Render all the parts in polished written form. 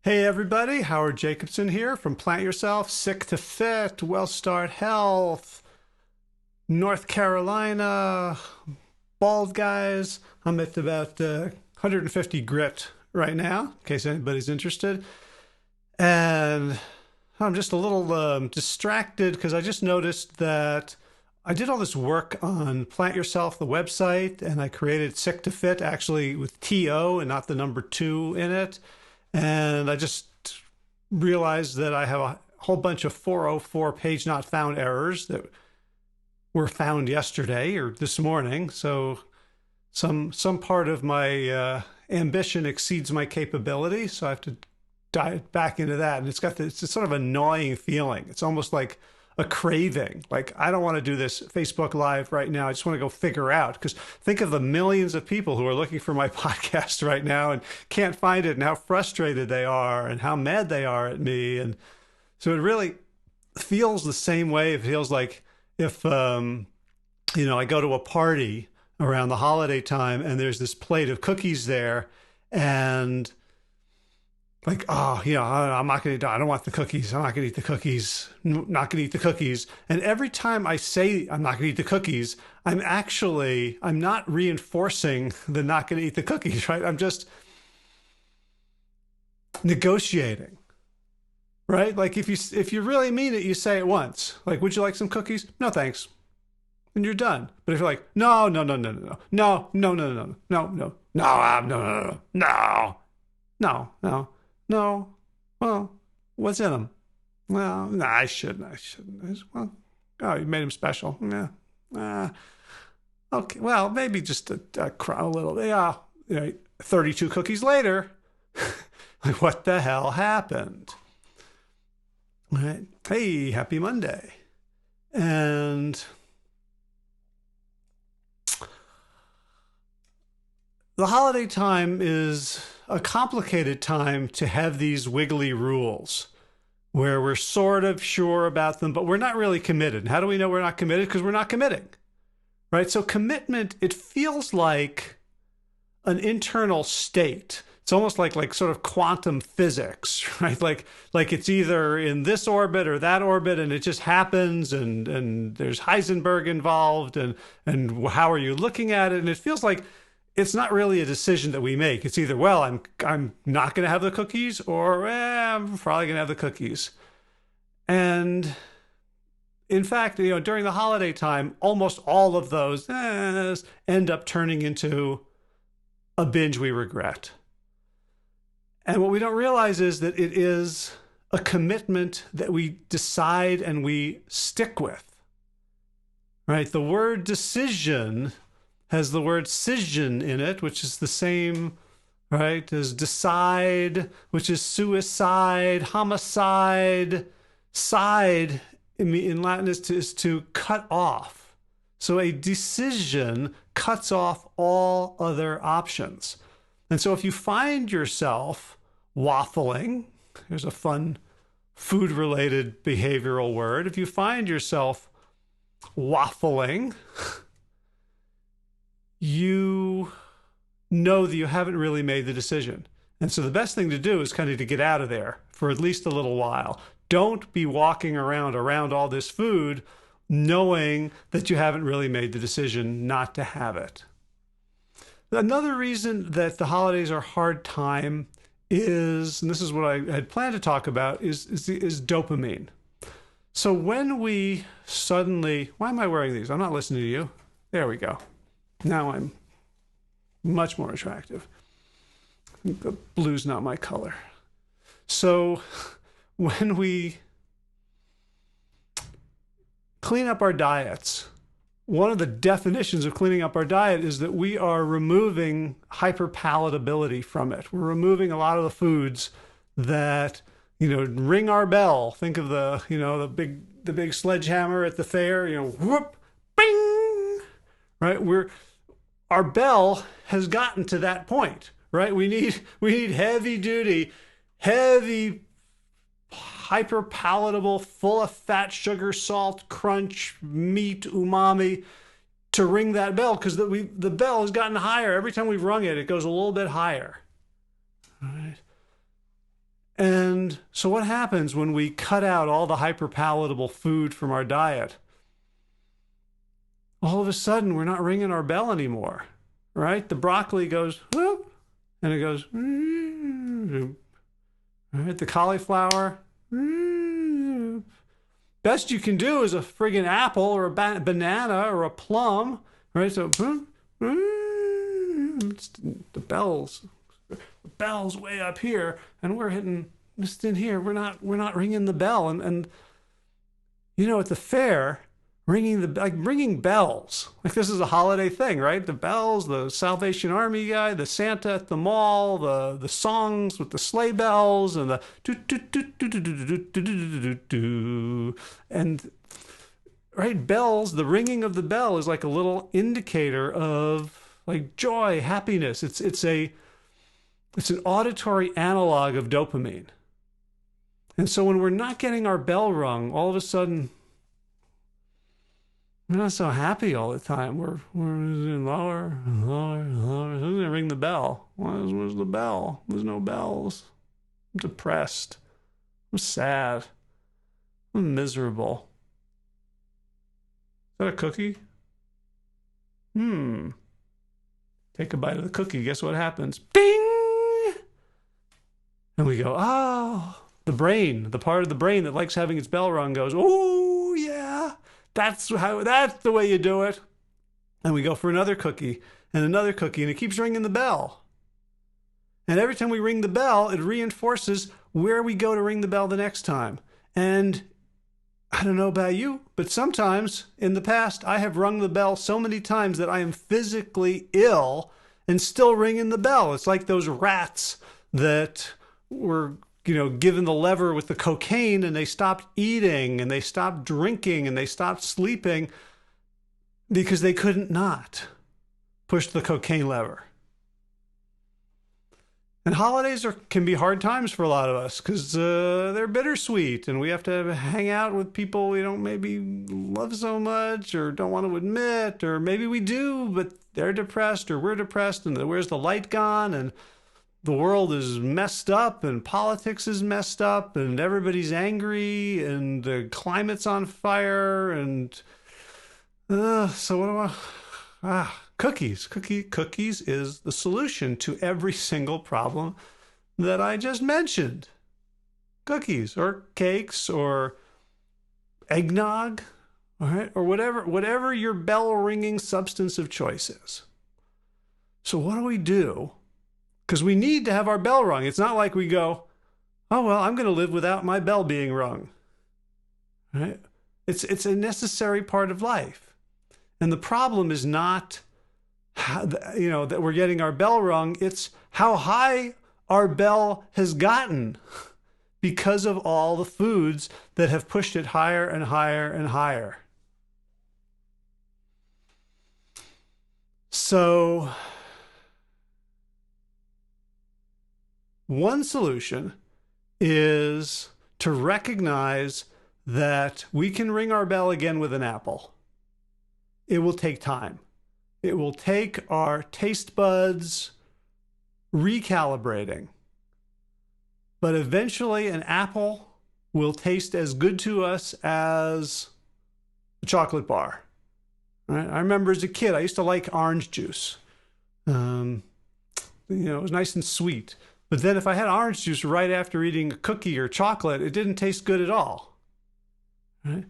Hey everybody, Howard Jacobson here from Plant Yourself, Sick to Fit, Well Start Health, North Carolina, bald guys. I'm at about 150 grit right now, in case anybody's interested. And I'm just a little distracted because I just noticed that I did all this work on Plant Yourself, the website, and I created Sick to Fit actually with TO and not the number 2 in it. And I just realized that I have a whole bunch of 404 page not found errors that were found yesterday or this morning. So some part of my ambition exceeds my capability. So I have to dive back into that. And it's sort of annoying feeling. It's almost like a craving. Like, I don't want to do this Facebook Live right now. I just want to go figure out, because think of the millions of people who are looking for my podcast right now and can't find it, and how frustrated they are and how mad they are at me. And so it really feels the same way. It feels like if, I go to a party around the holiday time and there's this plate of cookies there, and like, I'm not going to, I don't want the cookies. I'm not going to eat the cookies. Not going to eat the cookies. And every time I say I'm not going to eat the cookies, I'm not reinforcing the not going to eat the cookies, right? I'm just negotiating, right? Like if you really mean it, you say it once. Like, would you like some cookies? No, thanks. And you're done. But if you're like, no, no, no, no, no, no, no, no, no, no, no, no, no, no, no, no, no. No. Well, what's in them? Well, no, I shouldn't. Well, oh, you made them special. Yeah. Okay. Well, maybe just a little. Yeah. 32 cookies later. Like, what the hell happened? All right. Hey, happy Monday. And the holiday time is a complicated time to have these wiggly rules where we're sort of sure about them, but we're not really committed. And how do we know we're not committed? Because we're not committing, right? So commitment, it feels like an internal state. It's almost like sort of quantum physics, right? Like it's either in this orbit or that orbit, and it just happens, and there's Heisenberg involved, and how are you looking at it? And it feels like it's not really a decision that we make. It's either, well, I'm not going to have the cookies, or I'm probably going to have the cookies. And in fact, during the holiday time, almost all of those end up turning into a binge we regret. And what we don't realize is that it is a commitment that we decide and we stick with, right? The word decision has the word scission in it, which is the same, right, as decide, which is suicide, homicide. Side in Latin is to cut off. So a decision cuts off all other options. And so if you find yourself waffling, here's a fun food-related behavioral word. If you find yourself waffling, you know that you haven't really made the decision. And so the best thing to do is kind of to get out of there for at least a little while. Don't be walking around all this food knowing that you haven't really made the decision not to have it. Another reason that the holidays are a hard time is, and this is what I had planned to talk about, is dopamine. So when we suddenly, why am I wearing these? I'm not listening to you. There we go. Now I'm much more attractive. The blue's not my color. So when we clean up our diets, one of the definitions of cleaning up our diet is that we are removing hyperpalatability from it. We're removing a lot of the foods that, ring our bell. Think of the big sledgehammer at the fair, whoop, bing, right? Our bell has gotten to that point, right? We need heavy duty, heavy, hyper palatable, full of fat, sugar, salt, crunch, meat, umami to ring that bell, because the bell has gotten higher. Every time we've rung it, it goes a little bit higher. All right. And so what happens when we cut out all the hyperpalatable food from our diet? All of a sudden, we're not ringing our bell anymore, right? The broccoli goes, whoop, and it goes, right? The cauliflower, best you can do is a friggin' apple or a banana or a plum, right? So the bell's way up here, and we're hitting just in here. We're not ringing the bell, and you know, at the fair, ringing bells, like this is a holiday thing, right? The bells, the Salvation Army guy, the Santa at the mall, the songs with the sleigh bells, and the and right, bells. The ringing of the bell is like a little indicator of like joy, happiness. It's an auditory analog of dopamine. And so when we're not getting our bell rung, all of a sudden, we're not so happy all the time. We're lower, lower, lower. Who's going to ring the bell? Where's the bell? There's no bells. I'm depressed. I'm sad. I'm miserable. Is that a cookie? Take a bite of the cookie. Guess what happens? Ding! And we go, oh, the brain, the part of the brain that likes having its bell rung goes, oh, yeah. That's the way you do it. And we go for another cookie and another cookie, and it keeps ringing the bell. And every time we ring the bell, it reinforces where we go to ring the bell the next time. And I don't know about you, but sometimes in the past, I have rung the bell so many times that I am physically ill and still ringing the bell. It's like those rats that were given the lever with the cocaine, and they stopped eating and they stopped drinking and they stopped sleeping because they couldn't not push the cocaine lever. And holidays can be hard times for a lot of us because they're bittersweet, and we have to hang out with people we don't maybe love so much or don't want to admit, or maybe we do, but they're depressed or we're depressed, and where's the light gone? And the world is messed up, and politics is messed up, and everybody's angry, and the climate's on fire, and so what do I? Cookies. Cookies is the solution to every single problem that I just mentioned. Cookies or cakes or eggnog, all right, or whatever your bell ringing substance of choice is. So what do we do? Because we need to have our bell rung. It's not like we go, oh, well, I'm going to live without my bell being rung. Right? It's a necessary part of life. And the problem is not that we're getting our bell rung. It's how high our bell has gotten because of all the foods that have pushed it higher and higher and higher. So one solution is to recognize that we can ring our bell again with an apple. It will take time. It will take our taste buds recalibrating. But eventually an apple will taste as good to us as a chocolate bar. Right? I remember as a kid, I used to like orange juice. It was nice and sweet. But then if I had orange juice right after eating a cookie or chocolate, it didn't taste good at all. Right?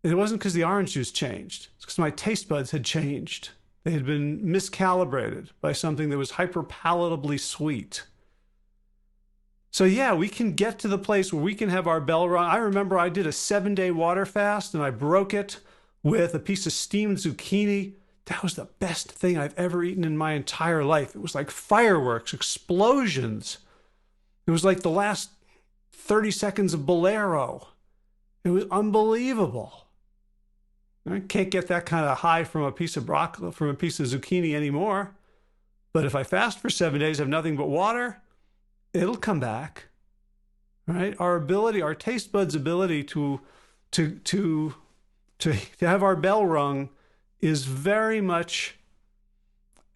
And it wasn't because the orange juice changed. It's because my taste buds had changed. They had been miscalibrated by something that was hyperpalatably sweet. So yeah, we can get to the place where we can have our bell rung. I remember I did a 7-day water fast, and I broke it with a piece of steamed zucchini. That was the best thing I've ever eaten in my entire life. It was like fireworks, explosions. It was like the last 30 seconds of Bolero. It was unbelievable. I can't get that kind of high from a piece of broccoli, from a piece of zucchini anymore. But if I fast for 7 days, have nothing but water, it'll come back. Right? Our ability, our taste buds' ability to have our bell rung is very much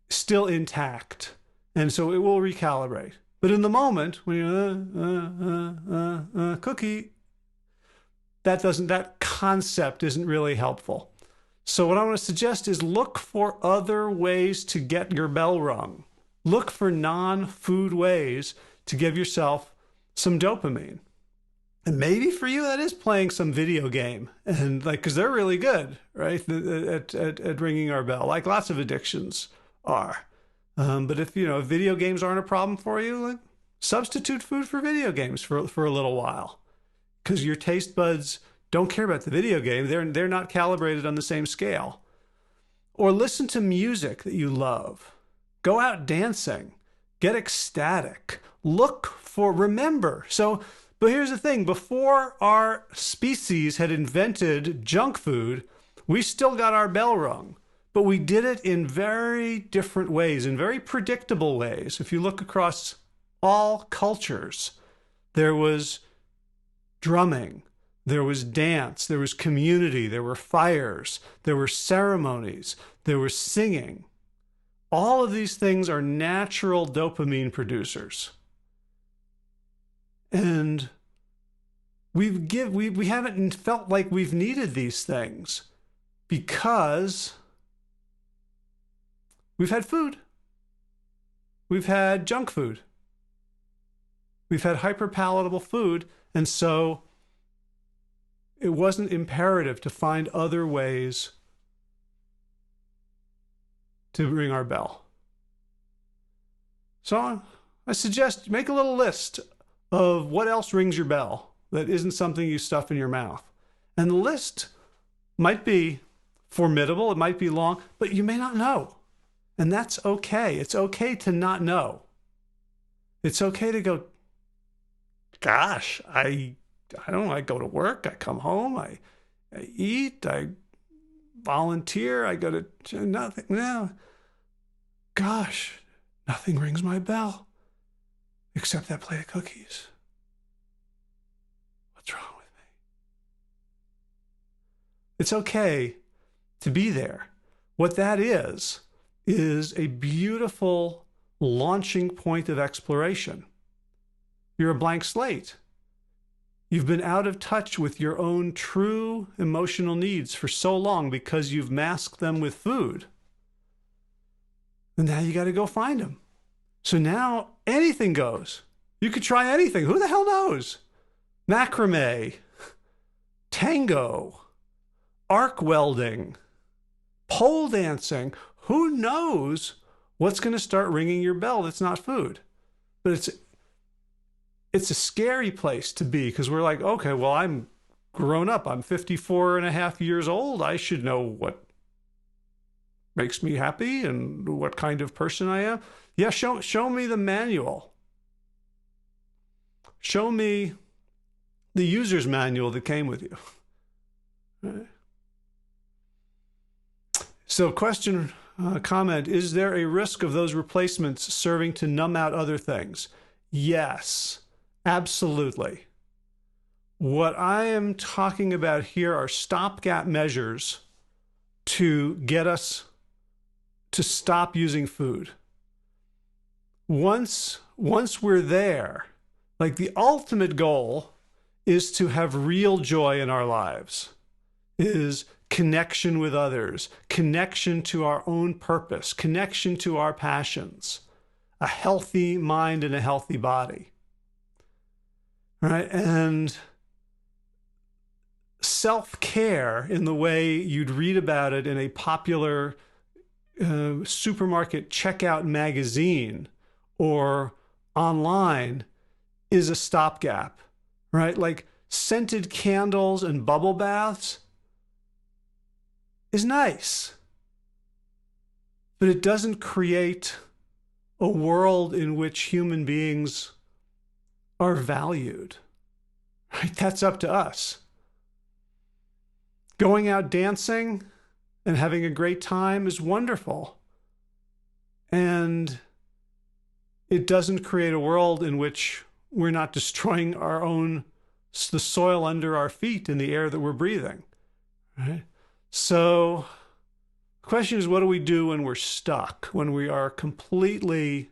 still intact. And so it will recalibrate. But in the moment, when cookie, that concept isn't really helpful. So what I want to suggest is look for other ways to get your bell rung. Look for non-food ways to give yourself some dopamine. And maybe for you that is playing some video game, and like, because they're really good, right, at ringing our bell, like lots of addictions are. But if video games aren't a problem for you, like, substitute food for video games for a little while, because your taste buds don't care about the video game. They're not calibrated on the same scale. Or listen to music that you love. Go out dancing. Get ecstatic. Remember. But here's the thing. Before our species had invented junk food, we still got our bell rung. But we did it in very different ways, in very predictable ways. If you look across all cultures, there was drumming, there was dance, there was community, there were fires, there were ceremonies, there was singing. All of these things are natural dopamine producers. And we haven't felt like we've needed these things because we've had food. We've had junk food. We've had hyperpalatable food. And so it wasn't imperative to find other ways to ring our bell. So I suggest make a little list of what else rings your bell that isn't something you stuff in your mouth. And the list might be formidable, it might be long, but you may not know. And that's okay. It's okay to not know. It's okay to go, gosh, I don't know, I go to work, I come home, I eat, I volunteer, I go to nothing. No. Gosh, nothing rings my bell except that plate of cookies. What's wrong with me? It's okay to be there. What that is a beautiful launching point of exploration. You're a blank slate. You've been out of touch with your own true emotional needs for so long because you've masked them with food. And now you got to go find them. So now anything goes. You could try anything. Who the hell knows? Macrame, tango, arc welding, pole dancing. Who knows what's going to start ringing your bell that's not food? But it's a scary place to be because we're like, okay, well, I'm grown up. I'm 54 and a half years old. I should know what makes me happy and what kind of person I am. Yeah, show me the manual. Show me the user's manual that came with you. Right. So comment, is there a risk of those replacements serving to numb out other things? Yes. Absolutely. What I am talking about here are stopgap measures to get us to stop using food. Once we're there, like the ultimate goal is to have real joy in our lives, is connection with others, connection to our own purpose, connection to our passions, a healthy mind and a healthy body. Right? And self-care in the way you'd read about it in a popular supermarket checkout magazine or online is a stopgap, right? Like scented candles and bubble baths is nice, but it doesn't create a world in which human beings are valued, right? That's up to us. Going out dancing and having a great time is wonderful. And it doesn't create a world in which we're not destroying the soil under our feet and the air that we're breathing, right? So the question is, what do we do when we're stuck, when we are completely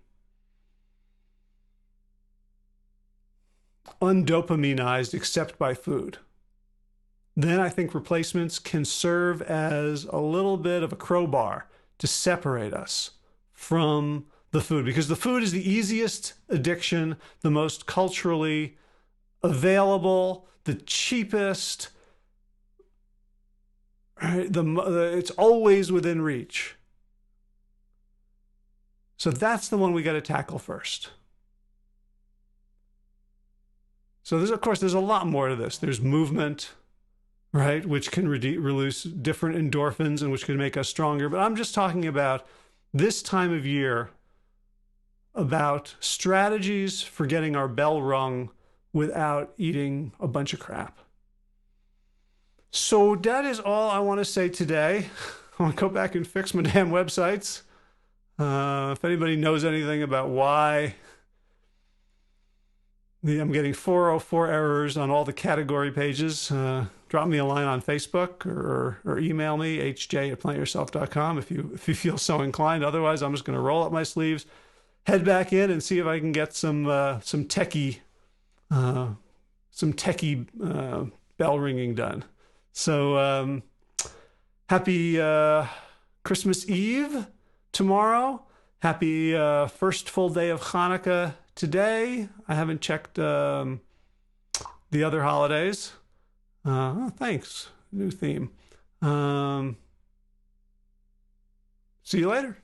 undopaminized except by food. Then I think replacements can serve as a little bit of a crowbar to separate us from the food, because the food is the easiest addiction, the most culturally available, the cheapest, right? It's always within reach. So that's the one we got to tackle first. So there's, of course, there's a lot more to this. There's movement, right, which can release different endorphins and which can make us stronger. But I'm just talking about this time of year, about strategies for getting our bell rung without eating a bunch of crap. So that is all I want to say today. I want to go back and fix my damn websites. If anybody knows anything about why I'm getting 404 errors on all the category pages, drop me a line on Facebook or email me, hj@plantyourself.com if you feel so inclined. Otherwise, I'm just going to roll up my sleeves, head back in, and see if I can get some techie bell ringing done. So happy Christmas Eve tomorrow. Happy first full day of Hanukkah today. I haven't checked the other holidays. Thanks. New theme. See you later.